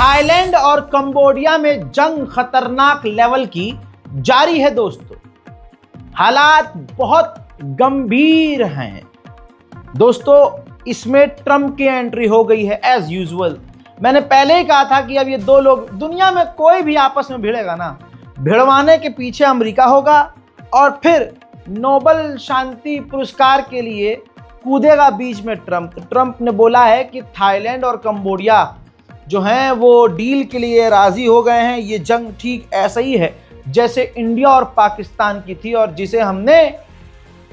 Thailand और Cambodia में जंग खतरनाक लेवल की जारी है दोस्तों। हालात बहुत गंभीर हैं दोस्तों। इसमें ट्रंप की एंट्री हो गई है एज यूजुअल। मैंने पहले ही कहा था कि अब ये दो लोग, दुनिया में कोई भी आपस में भिड़ेगा ना, भिड़वाने के पीछे अमेरिका होगा और फिर नोबेल शांति पुरस्कार के लिए कूदेगा बीच में ट्रंप। ट्रंप ने बोला है कि थाईलैंड और कंबोडिया जो हैं वो डील के लिए राजी हो गए हैं। ये जंग ठीक ऐसा ही है जैसे इंडिया और पाकिस्तान की थी और जिसे हमने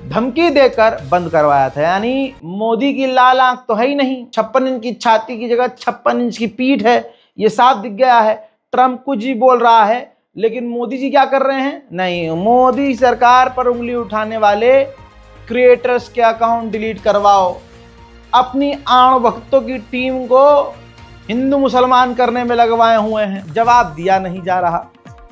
धमकी देकर बंद करवाया था। यानी मोदी की लाल आंख तो है ही नहीं, 56 इंच की छाती की जगह 56 इंच की पीठ है, ये साफ दिख गया है। ट्रंप कुछ भी बोल रहा है लेकिन मोदी जी क्या कर रहे हैं? नहीं, मोदी सरकार पर उंगली उठाने वाले क्रिएटर्स के अकाउंट डिलीट करवाओ। अपनी आण भक्तों की टीम को हिंदू मुसलमान करने में लगवाए हुए हैं, जवाब दिया नहीं जा रहा।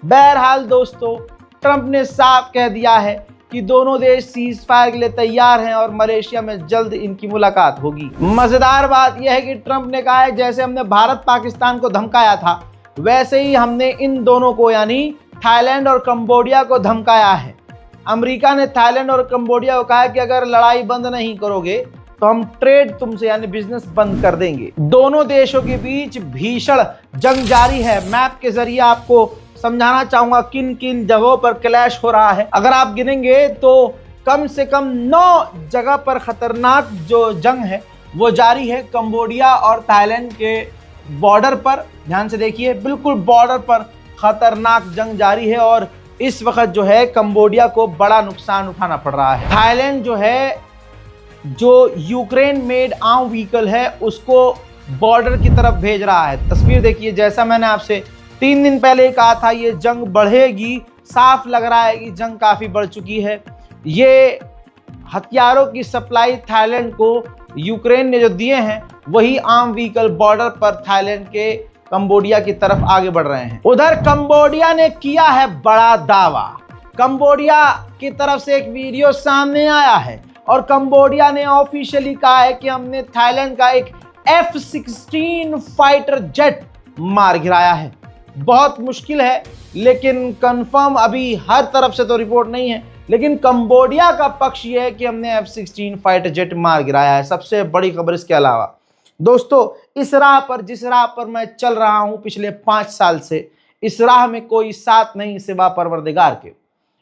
बहरहाल दोस्तों, ट्रंप ने साफ कह दिया है कि दोनों देश सीज फायर के लिए तैयार हैं और मलेशिया में जल्द इनकी मुलाकात होगी। मजेदार बात यह है कि ट्रंप ने कहा है जैसे हमने भारत पाकिस्तान को धमकाया था वैसे ही हमने इन दोनों को यानी थाईलैंड और कंबोडिया को धमकाया है। अमेरिका ने थाईलैंड और कंबोडिया को कहा है कि अगर लड़ाई बंद नहीं करोगे तो हम ट्रेड तुमसे यानी बिजनेस बंद कर देंगे। दोनों देशों के बीच भीषण जंग जारी है। मैप के जरिए आपको समझाना चाहूंगा किन किन जगहों पर क्लैश हो रहा है। अगर आप गिनेंगे तो कम से कम 9 जगह पर खतरनाक जो जंग है वो जारी है। कंबोडिया और थाईलैंड के बॉर्डर पर, ध्यान से देखिए, बिल्कुल बॉर्डर पर खतरनाक जंग जारी है और इस वक्त जो है कंबोडिया को बड़ा नुकसान उठाना पड़ रहा है। थाईलैंड जो है, जो यूक्रेन मेड आर्म व्हीकल है उसको बॉर्डर की तरफ भेज रहा है। तस्वीर देखिए, जैसा मैंने आपसे 3 दिन पहले कहा था ये जंग बढ़ेगी, साफ लग रहा है कि जंग काफ़ी बढ़ चुकी है। ये हथियारों की सप्लाई थाईलैंड को यूक्रेन ने जो दिए हैं वही आर्म व्हीकल बॉर्डर पर थाईलैंड के कंबोडिया की तरफ आगे बढ़ रहे हैं। उधर कंबोडिया ने किया है बड़ा दावा। कंबोडिया की तरफ से एक वीडियो सामने आया है और कंबोडिया ने ऑफिशियली कहा है कि हमने थाईलैंड का एक F-16 फाइटर जेट मार गिराया है। बहुत मुश्किल है लेकिन कंफर्म अभी हर तरफ से तो रिपोर्ट नहीं है, लेकिन कंबोडिया का पक्ष ये है कि हमने F-16 फाइटर जेट मार गिराया है। सबसे बड़ी खबर इसके अलावा दोस्तों, इस राह पर, जिस राह पर मैं चल रहा हूं पिछले 5 साल से, इस राह में कोई साथ नहीं सिवा परवरदिगार के।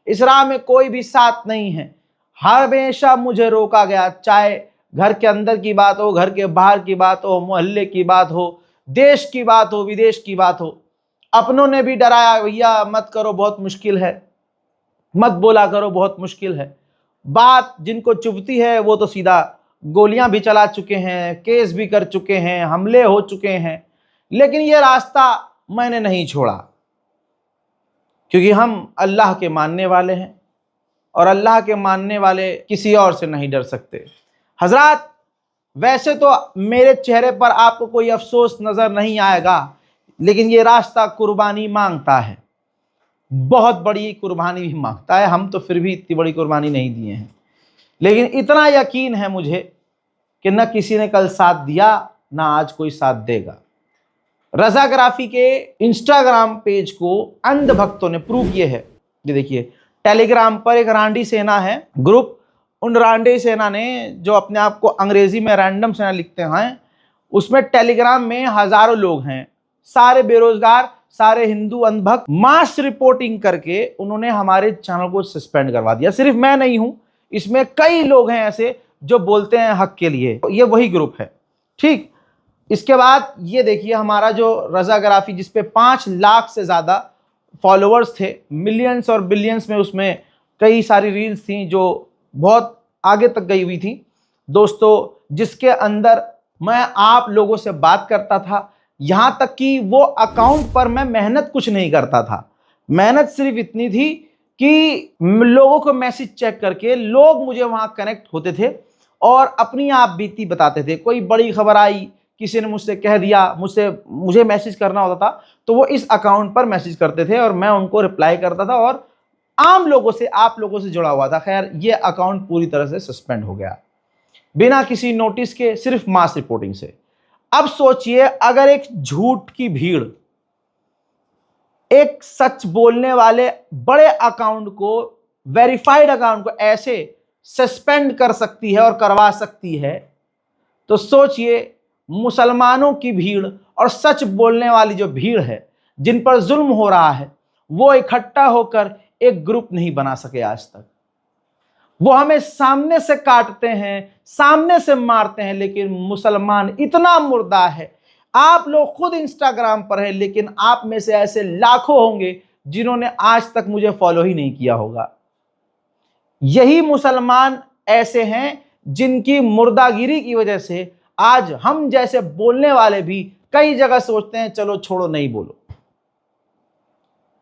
इस राह में कोई भी साथ नहीं है। हमेशा मुझे रोका गया, चाहे घर के अंदर की बात हो, घर के बाहर की बात हो, मोहल्ले की बात हो, देश की बात हो, विदेश की बात हो। अपनों ने भी डराया, भैया मत करो बहुत मुश्किल है, मत बोला करो बहुत मुश्किल है। बात जिनको चुभती है वो तो सीधा गोलियां भी चला चुके हैं, केस भी कर चुके हैं, हमले हो चुके हैं, लेकिन ये रास्ता मैंने नहीं छोड़ा क्योंकि हम अल्लाह के मानने वाले हैं और अल्लाह के मानने वाले किसी और से नहीं डर सकते। हजरात, वैसे तो मेरे चेहरे पर आपको कोई अफसोस नजर नहीं आएगा, लेकिन ये रास्ता कुर्बानी मांगता है, बहुत बड़ी कुर्बानी भी मांगता है। हम तो फिर भी इतनी बड़ी कुर्बानी नहीं दिए हैं, लेकिन इतना यकीन है मुझे कि न किसी ने कल साथ दिया ना आज कोई साथ देगा। रजाग्राफी के इंस्टाग्राम पेज को अंध भक्तों ने प्रूव किए है। ये देखिए, टेलीग्राम पर एक रांडी सेना है ग्रुप, उन रांडी सेना ने जो अपने आप को अंग्रेजी में रैंडम सेना लिखते हैं, उसमें टेलीग्राम में हजारों लोग हैं, सारे बेरोजगार, सारे हिंदू अंधभक्त। मास रिपोर्टिंग करके उन्होंने हमारे चैनल को सस्पेंड करवा दिया। सिर्फ मैं नहीं हूं, इसमें कई लोग हैं ऐसे जो बोलते हैं हक के लिए। ये वही ग्रुप है, ठीक। इसके बाद ये देखिए, हमारा जो रजाग्राफी जिसपे 5 लाख से ज्यादा फॉलोअर्स थे, मिलियंस और बिलियंस में, उसमें कई सारी रील्स थी जो बहुत आगे तक गई हुई थी दोस्तों, जिसके अंदर मैं आप लोगों से बात करता था। यहां तक कि वो अकाउंट पर मैं मेहनत कुछ नहीं करता था, मेहनत सिर्फ इतनी थी कि लोगों को मैसेज चेक करके लोग मुझे वहां कनेक्ट होते थे और अपनी आप बीती बताते थे। कोई बड़ी खबर आई, किसी ने मुझसे कह दिया, मुझे मैसेज करना होता था तो वो इस अकाउंट पर मैसेज करते थे और मैं उनको रिप्लाई करता था और आम लोगों से, आप लोगों से जुड़ा हुआ था। खैर, ये अकाउंट पूरी तरह से सस्पेंड हो गया बिना किसी नोटिस के, सिर्फ मास रिपोर्टिंग से। अब सोचिए, अगर एक झूठ की भीड़ एक सच बोलने वाले बड़े अकाउंट को, वेरीफाइड अकाउंट को ऐसे सस्पेंड कर सकती है और करवा सकती है, तो सोचिए मुसलमानों की भीड़ और सच बोलने वाली जो भीड़ है, जिन पर जुल्म हो रहा है, वो इकट्ठा होकर एक ग्रुप नहीं बना सके आज तक। वो हमें सामने से काटते हैं, सामने से मारते हैं, लेकिन मुसलमान इतना मुर्दा है। आप लोग खुद इंस्टाग्राम पर हैं, लेकिन आप में से ऐसे लाखों होंगे जिन्होंने आज तक मुझे फॉलो ही नहीं किया होगा। यही मुसलमान ऐसे हैं जिनकी मुर्दागिरी की वजह से आज हम जैसे बोलने वाले भी कई जगह सोचते हैं चलो छोड़ो, नहीं बोलो।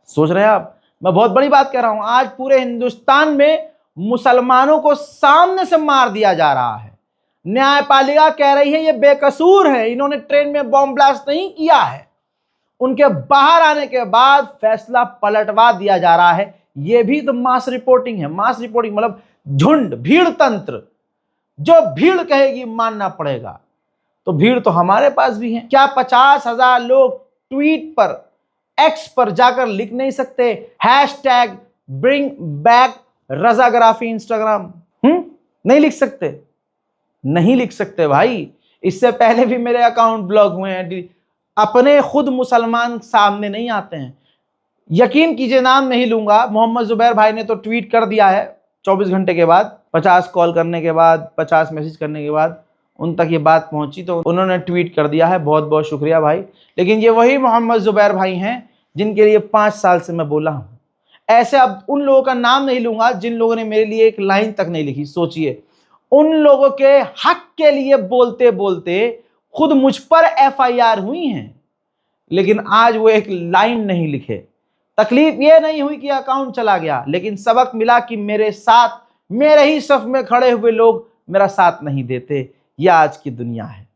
सोच रहे हैं आप, मैं बहुत बड़ी बात कह रहा हूं। आज पूरे हिंदुस्तान में मुसलमानों को सामने से मार दिया जा रहा है। न्यायपालिका कह रही है ये बेकसूर है, इन्होंने ट्रेन में बॉम्ब ब्लास्ट नहीं किया है। उनके बाहर आने के बाद फैसला पलटवा दिया जा रहा है। ये भी तो मास रिपोर्टिंग है। मास रिपोर्टिंग मतलब झुंड, भीड़ तंत्र। जो भीड़ कहेगी मानना पड़ेगा। तो भीड़ तो हमारे पास भी है। क्या 50,000 लोग ट्वीट पर, एक्स पर जाकर लिख नहीं सकते हैशटैग ब्रिंग बैक रजाग्राफी इंस्टाग्राम? नहीं लिख सकते? नहीं लिख सकते भाई। इससे पहले भी मेरे अकाउंट ब्लॉक हुए हैं। अपने खुद मुसलमान सामने नहीं आते हैं। यकीन कीजिए, नाम नहीं लूंगा, मोहम्मद जुबैर भाई ने तो ट्वीट कर दिया है 24 घंटे के बाद, 50 कॉल करने के बाद, 50 मैसेज करने के बाद उन तक ये बात पहुंची, तो उन्होंने ट्वीट कर दिया है। बहुत बहुत शुक्रिया भाई। लेकिन ये वही मोहम्मद जुबैर भाई हैं जिनके लिए 5 साल से मैं बोला हूं। ऐसे अब उन लोगों का नाम नहीं लूंगा जिन लोगों ने मेरे लिए एक लाइन तक नहीं लिखी। सोचिए, उन लोगों के हक के लिए बोलते बोलते खुद मुझ पर FIR हुई हैं, लेकिन आज वो एक लाइन नहीं लिखे। तकलीफ ये नहीं हुई कि अकाउंट चला गया, लेकिन सबक मिला कि मेरे साथ, मेरे ही सफ में खड़े हुए लोग मेरा साथ नहीं देते। यह आज की दुनिया है।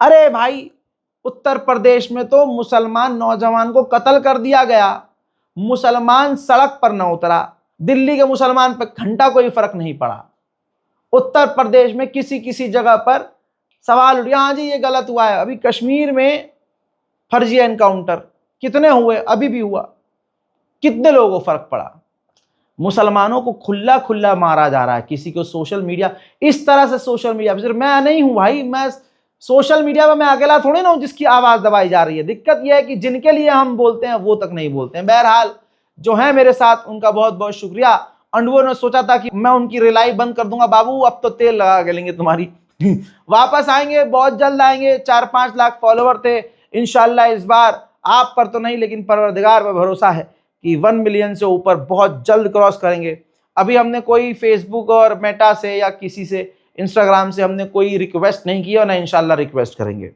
अरे भाई, उत्तर प्रदेश में तो मुसलमान नौजवान को कत्ल कर दिया गया, मुसलमान सड़क पर न उतरा। दिल्ली के मुसलमान पर घंटा कोई फर्क नहीं पड़ा। उत्तर प्रदेश में किसी किसी जगह पर सवाल उठ गया, हाँ जी ये गलत हुआ है। अभी कश्मीर में फर्जी एनकाउंटर कितने हुए, अभी भी हुआ, कितने लोगों को फर्क पड़ा? मुसलमानों को खुला खुला मारा जा रहा है। किसी को सोशल मीडिया, इस तरह से सोशल मीडिया, सिर्फ मैं नहीं हूं भाई, मैं सोशल मीडिया पर मैं अकेला थोड़ी ना हूं जिसकी आवाज दबाई जा रही है। दिक्कत यह है कि जिनके लिए हम बोलते हैं वो तक नहीं बोलते हैं। बहरहाल, जो है मेरे साथ उनका बहुत बहुत शुक्रिया। अंडुओं ने सोचा था कि मैं उनकी रिलाई बंद कर दूंगा, बाबू अब तो तेल लगा के लेंगे तुम्हारी। वापस आएंगे, बहुत जल्द आएंगे। 4-5 लाख फॉलोवर थे। इंशाल्लाह इस बार आप पर तो नहीं, लेकिन परवरदिगार पर भरोसा है कि 1 मिलियन से ऊपर बहुत जल्द क्रॉस करेंगे। अभी हमने कोई फेसबुक और मेटा से या किसी से, इंस्टाग्राम से हमने कोई रिक्वेस्ट नहीं की और ना इंशाल्लाह रिक्वेस्ट करेंगे।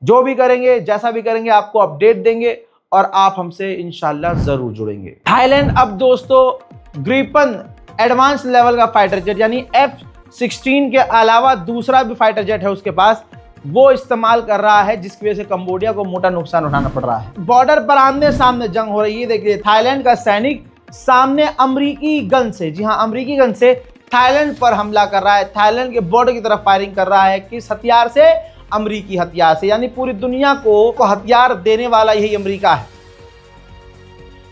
जो भी करेंगे, जैसा भी करेंगे, आपको अपडेट देंगे और आप हमसे इंशाल्लाह जरूर जुड़ेंगे। थाईलैंड अब दोस्तों ग्रिपन एडवांस लेवल का फाइटर जेट यानी F-16 के अलावा दूसरा भी फाइटर जेट है उसके पास, वो इस्तेमाल कर रहा है, जिसकी वजह से कंबोडिया को मोटा नुकसान उठाना पड़ रहा है। बॉर्डर पर आमने सामने जंग हो रही है। देखिए, थाईलैंड का सैनिक सामने अमेरिकी गन से, जी हाँ अमेरिकी गन से थाईलैंड पर हमला कर रहा है। थाईलैंड के बॉर्डर की तरफ फायरिंग कर रहा है। किस हथियार से? अमेरिकी हथियार से। यानी पूरी दुनिया को हथियार देने वाला यही अमेरिका है।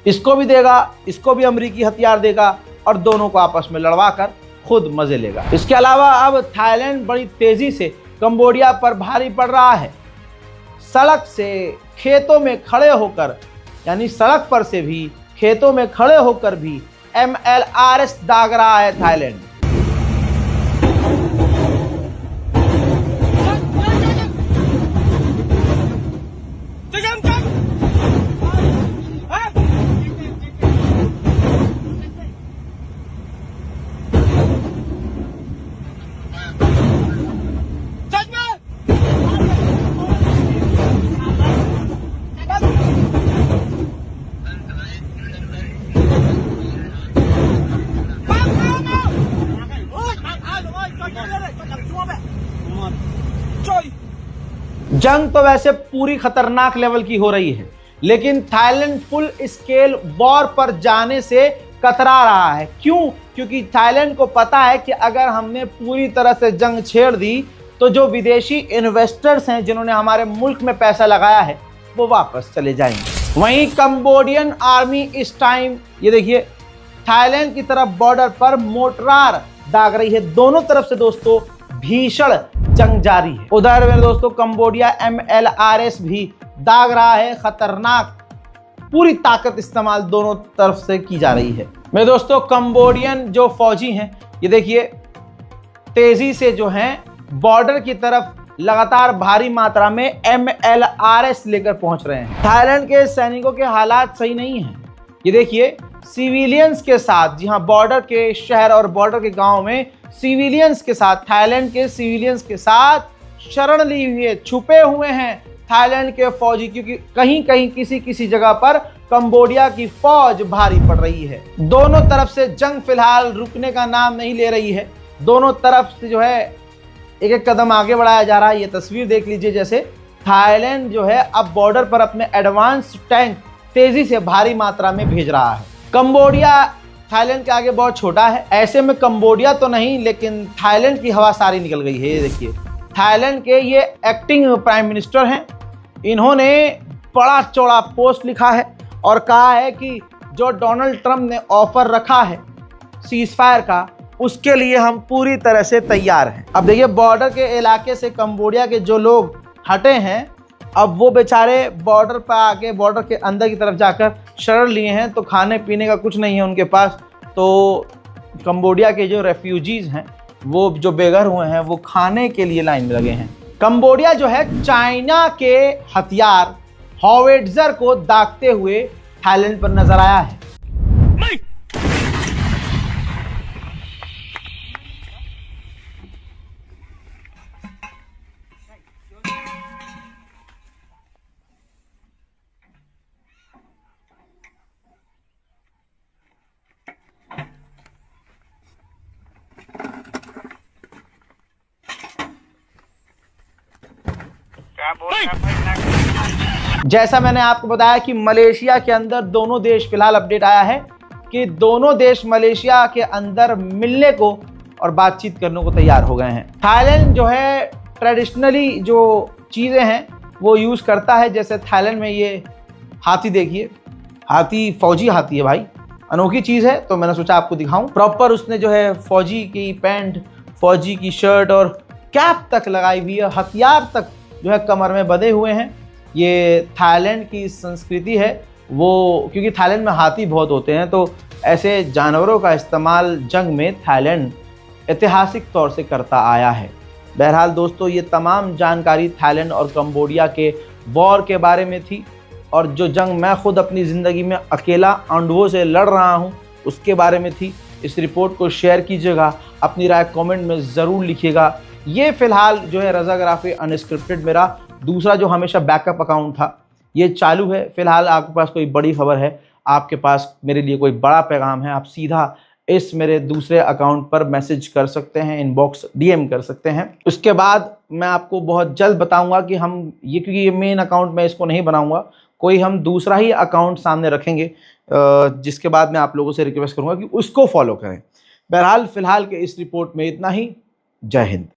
इसको भी देगा, इसको भी अमेरिकी हथियार देगा और दोनों को आपस में लड़वा कर खुद मजे लेगा। इसके अलावा अब थाईलैंड बड़ी तेजी से कंबोडिया पर भारी पड़ रहा है। सड़क से खेतों में खड़े होकर, यानी सड़क पर से भी, खेतों में खड़े होकर भी MLRS दाग रहा है थाईलैंड। जंग तो वैसे पूरी खतरनाक लेवल की हो रही है, लेकिन थाईलैंड फुल स्केल वॉर पर जाने से कतरा रहा है। क्यों? क्योंकि थाईलैंड को पता है कि अगर हमने पूरी तरह से जंग छेड़ दी तो जो विदेशी इन्वेस्टर्स हैं जिन्होंने हमारे मुल्क में पैसा लगाया है वो वापस चले जाएंगे। वहीं कंबोडियन आर्मी इस टाइम ये देखिए थाईलैंड की तरफ बॉर्डर पर मोर्टार दाग रही है। दोनों तरफ से दोस्तों भीषण जंग जारी है। उधर मेरे दोस्तों कंबोडिया MLRS भी दाग रहा है। खतरनाक पूरी ताकत इस्तेमाल दोनों तरफ से की जा रही है। मेरे दोस्तों कंबोडियन जो फौजी हैं ये देखिए तेजी से जो हैं बॉर्डर की तरफ लगातार भारी मात्रा में MLRS लेकर पहुंच रहे हैं। थाईलैंड के सैनिकों के हालात सही नहीं हैं। ये देखिए सिविलियंस के साथ, जी हाँ, बॉर्डर के शहर और बॉर्डर के गांव में सिविलियंस के साथ, थाईलैंड के सिविलियंस के साथ शरण ली हुई है, छुपे हुए हैं थाईलैंड के फौजी, क्योंकि कहीं कहीं किसी किसी जगह पर कंबोडिया की फौज भारी पड़ रही है। दोनों तरफ से जंग फिलहाल रुकने का नाम नहीं ले रही है। दोनों तरफ से जो है एक एक कदम आगे बढ़ाया जा रहा है। ये तस्वीर देख लीजिए, जैसे थाईलैंड जो है अब बॉर्डर पर अपने एडवांस टैंक तेजी से भारी मात्रा में भेज रहा है। कंबोडिया थाईलैंड के आगे बहुत छोटा है, ऐसे में कंबोडिया तो नहीं लेकिन थाईलैंड की हवा सारी निकल गई है। ये देखिए थाईलैंड के ये एक्टिंग प्राइम मिनिस्टर हैं, इन्होंने बड़ा चौड़ा पोस्ट लिखा है और कहा है कि जो डोनाल्ड ट्रंप ने ऑफर रखा है सीजफायर का, उसके लिए हम पूरी तरह से तैयार हैं। अब देखिए बॉर्डर के इलाके से कंबोडिया के जो लोग हटे हैं, अब वो बेचारे बॉर्डर पर आके बॉर्डर के अंदर की तरफ जाकर शरण लिए हैं, तो खाने पीने का कुछ नहीं है उनके पास। तो कंबोडिया के जो रेफ्यूजीज हैं, वो जो बेघर हुए हैं, वो खाने के लिए लाइन में लगे हैं। कंबोडिया जो है चाइना के हथियार हॉवेट्जर को दागते हुए थाईलैंड पर नजर आया है। जैसा मैंने आपको बताया कि मलेशिया के अंदर दोनों देश, फिलहाल अपडेट आया है कि दोनों देश मलेशिया के अंदर मिलने को और बातचीत करने को तैयार हो गए हैं। थाईलैंड जो है ट्रेडिशनली जो चीज़ें हैं वो यूज़ करता है। जैसे थाईलैंड में ये हाथी देखिए, हाथी फौजी हाथी है भाई, अनोखी चीज़ है, तो मैंने सोचा आपको दिखाऊं। प्रॉपर उसने जो है फौजी की पैंट, फौजी की शर्ट और कैप तक लगाई हुई है, हथियार तक जो है कमर में बंधे हुए हैं। ये थाईलैंड की संस्कृति है, वो क्योंकि थाईलैंड में हाथी बहुत होते हैं, तो ऐसे जानवरों का इस्तेमाल जंग में थाईलैंड ऐतिहासिक तौर से करता आया है। बहरहाल दोस्तों, ये तमाम जानकारी थाईलैंड और कंबोडिया के वॉर के बारे में थी, और जो जंग मैं खुद अपनी ज़िंदगी में अकेला आंधुओं से लड़ रहा हूँ उसके बारे में थी। इस रिपोर्ट को शेयर कीजिएगा, अपनी राय कमेंट में ज़रूर लिखिएगा। ये फ़िलहाल जो है रज़ाग्राफी अनस्क्रिप्टेड मेरा दूसरा जो हमेशा बैकअप अकाउंट था, ये चालू है। फ़िलहाल आपके पास कोई बड़ी खबर है, आपके पास मेरे लिए कोई बड़ा पैगाम है, आप सीधा इस मेरे दूसरे अकाउंट पर मैसेज कर सकते हैं, इनबॉक्स DM कर सकते हैं। उसके बाद मैं आपको बहुत जल्द बताऊंगा कि हम ये, क्योंकि ये मेन अकाउंट मैं इसको नहीं बनाऊंगा, कोई हम दूसरा ही अकाउंट सामने रखेंगे, जिसके बाद मैं आप लोगों से रिक्वेस्ट करूंगा कि उसको फॉलो करें। बहरहाल फ़िलहाल के इस रिपोर्ट में इतना ही। जय हिंद।